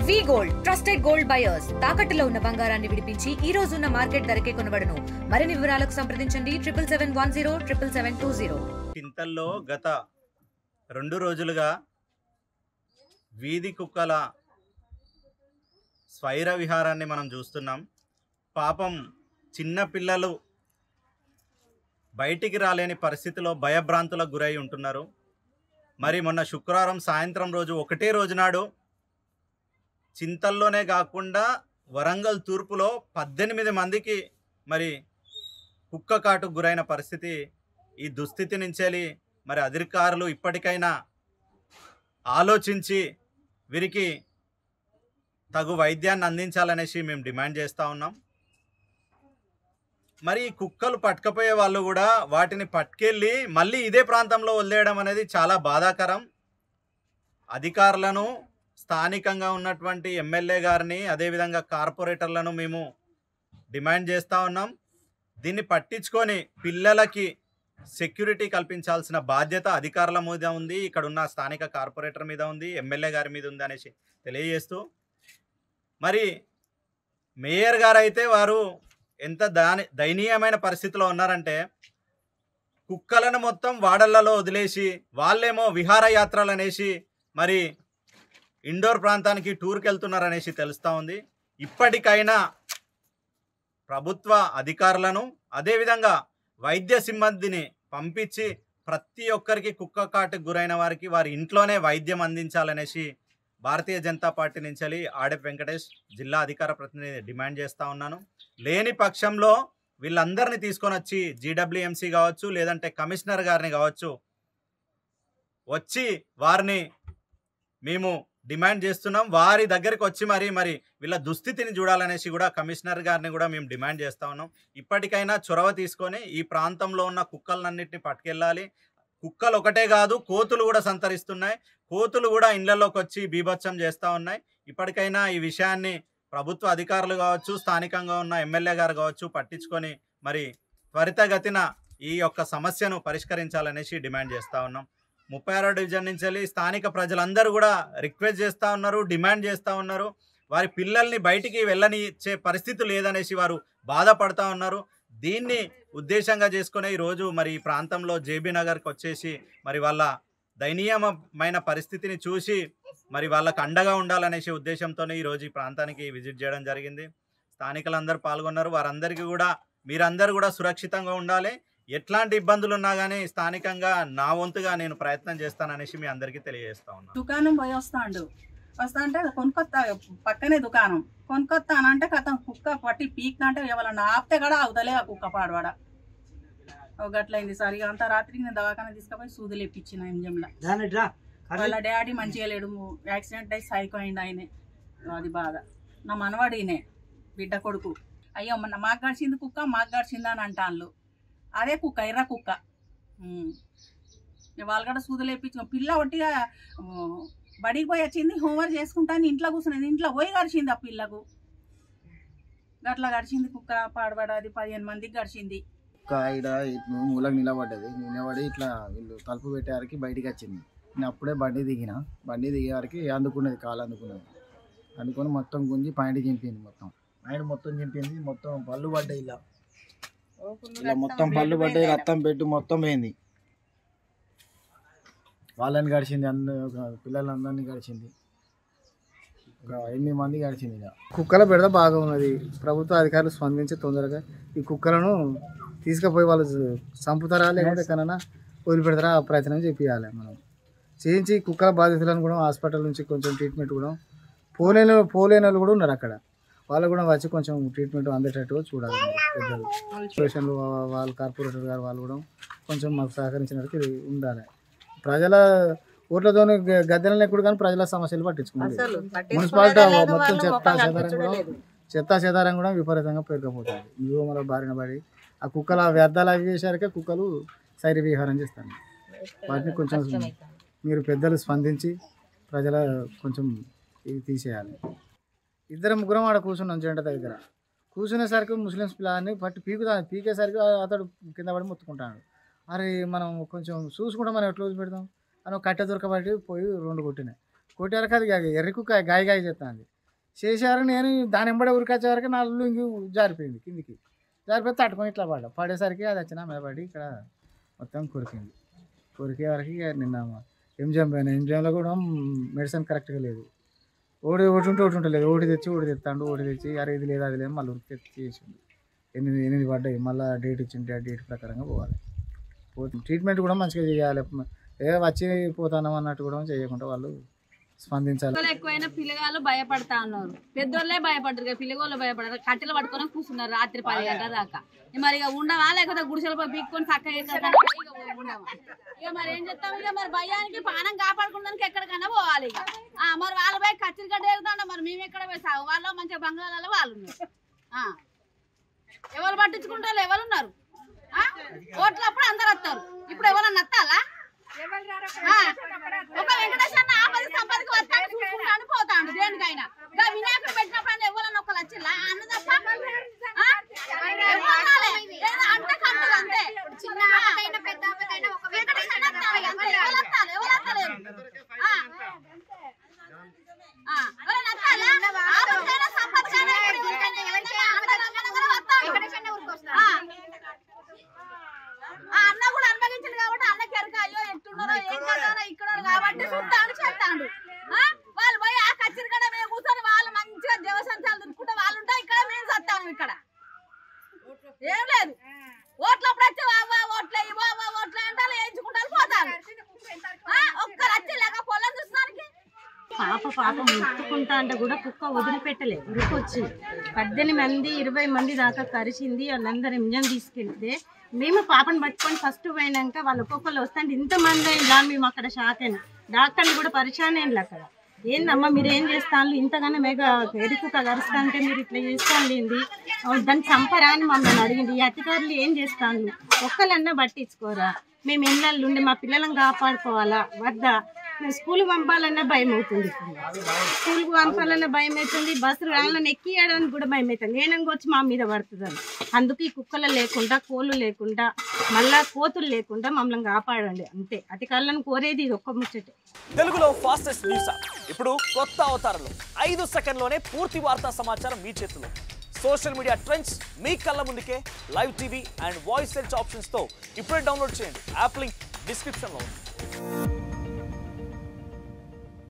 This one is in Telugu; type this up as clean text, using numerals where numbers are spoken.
వి గోల్డ్ ట్రస్టెడ్ గోల్డ్ బయర్స్ తాకట్టులో ఉన్న బంగారాన్ని విడిపించి ఈ రోజు ఉన్న మార్కెట్ ధరకే కొనబడును. మరిన్ని వివరాలకు సంప్రదించండి 7710 చింతల్లో గత 2 రోజులుగా వీధి కుక్కల స్వైర విహారాన్ని మనం చూస్తున్నాం. పాపం చిన్న పిల్లలు బయటికి రాలేని పరిస్థితిలో భయభ్రాంతులకు గురై ఉంటున్నారు. మరి మొన్న శుక్రవారం సాయంత్రం రోజు ఒకటే రోజు నాడు చింతల్లోనే కాకుండా వరంగల్ తూర్పులో 18 మందికి మరి కుక్క కాటుకు గురైన పరిస్థితి. ఈ దుస్థితి నుంచి మరి అధికారులు ఇప్పటికైనా ఆలోచించి వీరికి తగు వైద్యాన్ని అందించాలనేసి మేము డిమాండ్ చేస్తూ ఉన్నాం. మరి కుక్కలు పట్టుకపోయే వాళ్ళు కూడా వాటిని పట్టుకెళ్ళి మళ్ళీ ఇదే ప్రాంతంలో వదిలేయడం అనేది చాలా బాధాకరం. అధికారులను, స్థానికంగా ఉన్నటువంటి ఎమ్మెల్యే గారిని, అదేవిధంగా కార్పొరేటర్లను మేము డిమాండ్ చేస్తూ ఉన్నాం. దీన్ని పట్టించుకొని పిల్లలకి సెక్యూరిటీ కల్పించాల్సిన బాధ్యత అధికారుల మీద ఉంది, ఇక్కడ ఉన్న స్థానిక కార్పొరేటర్ మీద ఉంది, ఎమ్మెల్యే గారి మీద ఉంది అనేసి తెలియజేస్తూ, మరి మేయర్ గారు అయితే వారు ఎంత దయనీయమైన పరిస్థితిలో ఉన్నారంటే కుక్కలను మొత్తం వాడళ్లలో వదిలేసి వాళ్ళేమో విహారయాత్రలు అనేసి మరి ఇండోర్ ప్రాంతానికి టూర్కి వెళ్తున్నారనేసి తెలుస్తూ ఉంది. ఇప్పటికైనా ప్రభుత్వ అధికారులను, అదేవిధంగా వైద్య సిబ్బందిని పంపించి ప్రతి ఒక్కరికి కుక్క కాటుకు గురైన వారికి వారి ఇంట్లోనే వైద్యం అందించాలనేసి భారతీయ జనతా పార్టీ నుంచి ఆడెప్ వెంకటేష్ జిల్లా అధికార ప్రతినిధి డిమాండ్ చేస్తూ ఉన్నాను. లేని పక్షంలో వీళ్ళందరినీ తీసుకొని వచ్చి జీడబ్ల్యూఎంసీ కావచ్చు, లేదంటే కమిషనర్ గారిని కావచ్చు వచ్చి వారిని మేము డిమాండ్ చేస్తున్నాం. వారి దగ్గరికి వచ్చి మరి వీళ్ళ దుస్థితిని చూడాలనేసి కూడా కమిషనర్ గారిని కూడా మేము డిమాండ్ చేస్తూ ఉన్నాం. ఇప్పటికైనా చొరవ తీసుకొని ఈ ప్రాంతంలో ఉన్న కుక్కలన్నింటినీ పట్టుకెళ్ళాలి. కుక్కలు ఒకటే కాదు, కోతులు కూడా సంతరిస్తున్నాయి. కోతులు కూడా ఇళ్లలోకి వచ్చి బీభత్సం చేస్తూ ఉన్నాయి. ఇప్పటికైనా ఈ విషయాన్ని ప్రభుత్వ అధికారులు కావచ్చు, స్థానికంగా ఉన్న ఎమ్మెల్యే గారు కావచ్చు పట్టించుకొని మరి త్వరితగతిన ఈ యొక్క సమస్యను పరిష్కరించాలనేసి డిమాండ్ చేస్తూ ఉన్నాం. 36వ డివిజన్ నుంచి స్థానిక ప్రజలందరూ కూడా రిక్వెస్ట్ చేస్తూ ఉన్నారు, డిమాండ్ చేస్తూ ఉన్నారు. వారి పిల్లల్ని బయటికి వెళ్ళనిచ్చే పరిస్థితి లేదనేసి వారు బాధపడతా ఉన్నారు. దీన్ని ఉద్దేశంగా చేసుకునే ఈరోజు మరి ఈ ప్రాంతంలో జేబీ నగర్కి వచ్చేసి మరి వాళ్ళ దయనీయమైన పరిస్థితిని చూసి మరి వాళ్ళకు అండగా ఉండాలనేసి ఉద్దేశంతోనే ఈరోజు ఈ ప్రాంతానికి విజిట్ చేయడం జరిగింది. స్థానికులందరూ పాల్గొన్నారు. వారందరికీ కూడా మీరందరూ కూడా సురక్షితంగా ఉండాలి. ఎట్లాంటి ఇబ్బందులు ఉన్నా కానీ స్థానికంగా నా వంతుగా నేను ప్రయత్నం చేస్తాననేసి మీ అందరికీ తెలియజేస్తా ఉన్నాను. దుకాణం పోయి వస్తా అంటే కొనుక్కొత్తా, పక్కనే దుకాణం కొనుక్కొత్తా అని అంటే కథ కుక్క పట్టి పీక్ అంటే ఎవరన్నా ఆపితే కూడా అవుతలే ఆ కుక్క పాడవాడ గట్లయింది. సరిగా అంత రాత్రికి నేను దవాఖాన తీసుకుపోయి సూదులు ఇప్పించిన ఎంజంలో. వాళ్ళ డాడీ మంచిగా లేడు, యాక్సిడెంట్ అయ్యి సైకో అయింది ఆయనే. అది బాధ. నా మనవాడినే బిడ్డ కొడుకు. అయ్యో మాకు గడిచింది కుక్క, మాకు గడిచింది అని అంటాను. అదే కుక్క, ఎర్ర కుక్క. వాళ్ళు కూడా సూదులు ఇప్పించిన పిల్ల ఒట్టిగా బడికి పోయి వచ్చింది, హోంవర్క్ చేసుకుంటాను ఇంట్లో కూర్చున్నది, ఇంట్లో పోయి గడిచింది ఆ పిల్లకు. గట్లా గడిచింది కుక్క పాడబడ. అది 15 మందికి గడిచింది. కుక్క ఇక్కడ మూలకు నిలబడి ఇట్లా వీళ్ళు తలుపు పెట్టేవారికి బయటికి వచ్చింది. నేను అప్పుడే బండి దిగేవారికి అందుకున్నది, కాలు అందుకొని మొత్తం గుంజి పాయింట్ చింపింది. మొత్తం చింపింది. మొత్తం పళ్ళు పడ్డాయి, ఇలా మొత్తం పళ్ళు పడ్డాయి, రక్తం పెట్టి మొత్తం పోయింది. వాళ్ళని గడిచింది, పిల్లలందరినీ గడిచింది. ఒక 8 మంది గడిచింది. కుక్కల బెడద బాగా ఉన్నది. ప్రభుత్వ అధికారులు స్పందించి తొందరగా ఈ కుక్కలను తీసుకుపోయి వాళ్ళు చంపుతారా లేకపోతే ఎక్కడైనా వదిలిపెడతారా ఆ ప్రయత్నం చేయాలి. మనం చేయించి కుక్కల బాధితులను కూడా హాస్పిటల్ నుంచి కొంచెం ట్రీట్మెంట్ కూడా పోలేని వాళ్ళు కూడా ఉన్నారు అక్కడ. వాళ్ళు కూడా వచ్చి కొంచెం ట్రీట్మెంట్ అందేటట్టుగా చూడాలి. పెద్దలు పేషెంట్లు, వాళ్ళు కార్పొరేటర్ గారు వాళ్ళు కూడా కొంచెం మాకు సహకరించినట్టు ఉండాలి. ప్రజల ఓట్లతో గద్దెలను ఎక్కువ కానీ ప్రజల సమస్యలు పట్టించుకుంటారు. మున్సిపాలిటీ మొత్తం చెత్తా చెదారం కూడా విపరీతంగా పెరిగిపోతుంది. మన బారిన పడి ఆ కుక్కల వ్యర్థాలు అవి చేశారకే కుక్కలు సైరి విహారం చేస్తాను. వాటిని కొంచెం మీరు పెద్దలు స్పందించి ప్రజల కొంచెం ఇవి తీసేయాలి. 2-3 ఆడ కూర్చున్నాం జెండా దగ్గర. కూర్చునేసరికి ముస్లిమ్స్ పిల్లని పట్టి పీకేసరికి అతడు కింద పడి మొత్తుకుంటాడు. అరే మనం కొంచెం చూసుకుంటాం, మనం ఎట్లా పెడతాం అని కట్టె దొరకబట్టి పోయి 2 కొట్టినాయి. కొట్టారక అది ఎర్రి కుక్క గాయ చేస్తుంది. చేశారు. నేను దాని వెంబడే ఉరికొచ్చేవరకు నా లుంగి జారిపోయింది కిందికి. జారిపోయి తట్టుకొని ఇట్లా పడేసరికి అది వచ్చిన మీద పడి ఇక్కడ మొత్తం కొరికింది. కొరికే వరకు ఇక నిన్న ఎంజిఎం పోయినా. ఎంజిఎంలో కూడా మెడిసిన్ కరెక్ట్గా లేదు. ఒకటి లేదు. ఒకటి తెస్తాడు. ఒకటి తెచ్చి అరే ఇది లేదు అది లేదు మళ్ళీ ఉరికి తెచ్చి చేసిండు. 8 పడ్డాయి. మళ్ళీ డేట్ ఇచ్చింది. ఆ డేట్ ప్రకారంగా పోవాలి. ట్రీట్మెంట్ కూడా మంచిగా చేయాలి. వచ్చి పోతానం అన్నట్టు కూడా చేయకుండా వాళ్ళు స్పందించాలి. ఎక్కువైనా పిల్లగాళ్ళు భయపడతా ఉన్నారు. పెద్దోళ్ళే భయపడరు, పిల్లగోళ్ళు భయపడరు. కట్టెలు పట్టుకొని కూర్చున్నారు రాత్రి 10 గంటల దాకా. మరి ఇక ఉండవా లేకపోతే గుడిసెలు పీక్కొని చక్కగా ఉండవా? ఇక మరి ఏం చెప్తాం? ఇక మరి భయానికి పానం కాపాడుకోవడానికి ఎక్కడికైనా పోవాలి. ఇక మరి వాళ్ళు పోయి కచ్చిరి గడ్డ ఎగుతుండ మరి మేము ఎక్కడ పోయి సాగు వాళ్ళు మంచిగా బంగాళాలలో వాళ్ళు ఉన్నారు. ఎవరు పట్టించుకుంటారు? ఎవరు ఉన్నారు? ఓట్లప్పుడు అందరు వస్తారు. ఇప్పుడు ఎవరన్నా నత్తాలా? ఒక వెంకటేశ్వర ఆపది సంపదికి వస్తాడు చూసుకుంటాను పోతాడు దేనికైనా. వినాయకుడు పెట్టినప్పుడు ఎవరన్నా ఒకళ్ళు వచ్చిల్లా అన్న తప్ప అంటే కంటు అంతే. చిన్న పెద్ద అన్న కూడా అనుభవించింది కాబట్టి అన్నకి ఎరక అయ్యో ఎట్టున్నారో ఏం కదా ఇక్కడ కాబట్టి చూస్తాడు చేస్తాడు. వాళ్ళు పోయి ఆ కచ్చిరి కడ మేము కూర్చొని వాళ్ళు మంచిగా దేవసంతాలు తిరుక్కుంటే వాళ్ళు ఉంటాయి. ఇక్కడ మేము చస్తాను. ఇక్కడ ఏం లేదు. ఓట్లప్పుడు వచ్చి ఓట్లే ఓట్లే అంటే వేయించుకుంటారు పోతారు. ఒక్కరు వచ్చి లేక పొలం చూస్తానికి పాప ముట్టుకుంటా అంటే కూడా కుక్క వదిలిపెట్టలే ఉరికొచ్చి 18 మంది 20 మంది దాకా కరిచింది. వాళ్ళందరూ ఇంజన్ తీసుకెళ్తే మేము పాపను పట్టుకొని ఫస్ట్ పోయినాక వాళ్ళు ఒక్కొక్కరు వస్తాంటే ఇంతమంది ఇలా మేము అక్కడ షాక్ అయినా. డాక్టర్లు కూడా పరిశాన్ అయింది అక్కడ. ఏందమ్మా మీరు ఏం చేస్తాను ఇంతగానో మేఘ ఎరుకుక కరుస్తా అంటే మీరు ఇట్లా చేస్తాను ఏంది దాన్ని చంపరా అని మమ్మల్ని అడిగింది. ఈ అధికారులు ఏం చేస్తాను ఒక్కలన్నా పట్టించుకోరా? మేము ఇళ్ళల్లో ఉండి మా పిల్లలను కాపాడుకోవాలా వద్దా? స్కూల్ పంపాలన్నా భయం అవుతుంది. స్కూల్కి పంపాలన్నా భయం అవుతుంది. బస్సు రాళ్ళని ఎక్కియడానికి కూడా భయం అవుతుంది. నేనంగా వచ్చి మా మీద పడుతుంది. అందుకు ఈ కుక్కలు లేకుండా కోళ్ళు లేకుండా మళ్ళా కోతులు లేకుండా మమ్మల్ని కాపాడండి అంతే. అధికారులను కోరేది ఇది ఒక్క ముచ్చటే. తెలుగులో ఫాస్టెస్ట్ న్యూస్ ఇప్పుడు కొత్త అవతారంలో 5 సెకండ్లోనే పూర్తి వార్తా సమాచారం మీ చేతిలో. సోషల్ మీడియా ట్రెండ్స్ మీ కళ్ళ ముందుకే live TV and voice search ఆప్షన్స్తో ఇప్పుడే డౌన్లోడ్ చేయండి. యాప్ లింక్ డిస్క్రిప్షన్లో ఉంది.